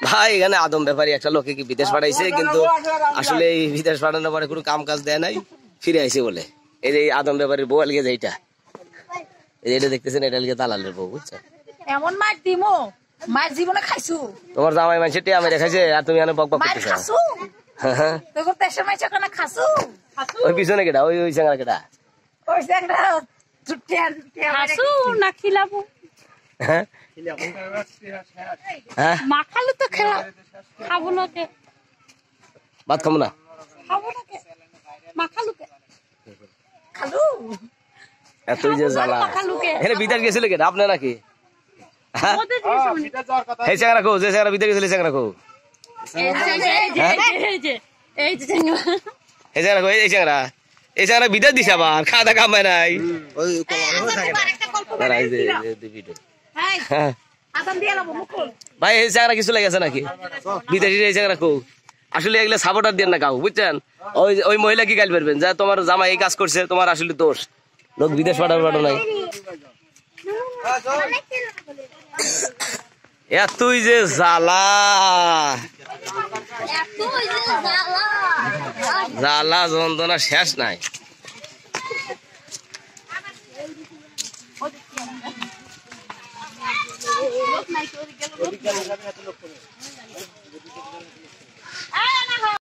ভাই এখানে আদম ব্যাপারী একটা লোকে কি বিদেশ পাঠাইছে, কিন্তু আসলে এই বিদেশ পাঠানোর পরে কোনো কাম কাজ দেয় নাই, ফিরে আইছে বলে। এই যে আদম ব্যাপারীর বউ আলগে এইটা, এটা দেখতেছেন, এটা আলগে দালালের বউ, বুঝছেন? এমন মাছ দিমো, মাছ জীবনে খাইছু? তোমার জামাই মানুষের টিয়া মেরে খাইছে আর তুমি এখানে বক বক করতেছো। তোর দেশের মাছ ওখানে খাসু? ওই পিছনে কেটা, ওই ওই চ্যাংরা কেটা? ওই চ্যাংরা খাসু না খিলাবো? হ্যাঁ হ্যাঁ, মাখালু তো খেলা খাবো না, ভাত খাবো না, খাবো না মাখালু খালু এতই যে জ্বালা। এখানে বিদেশ গেছিল কেটা, আপনি নাকি? এই চ্যাংরা কো, যে চ্যাংরা বিদেশ গেছিল চ্যাংরা কো, এই চ্যাংরা কো, এই চ্যাংরা, এই চ্যাংরা বিদেশ দিছে আবার, খাওয়া দাওয়া কামায় নাই। ভাই এই চ্যাংরা কিছু লেগেছে নাকি বিদেশি? এই চ্যাংরা কো, আসলে এগুলো সাপোর্টার দিয়ে না কাউ, বুঝছেন? ওই ওই মহিলা কি গাইল পারবেন যা তোমার জামাই এই কাজ করছে, তোমার আসলে দোষ, লোক বিদেশ পাঠানো নাই। এতই যে জ্বালা, জ্বালা যন্ত্রণা শেষ নাই।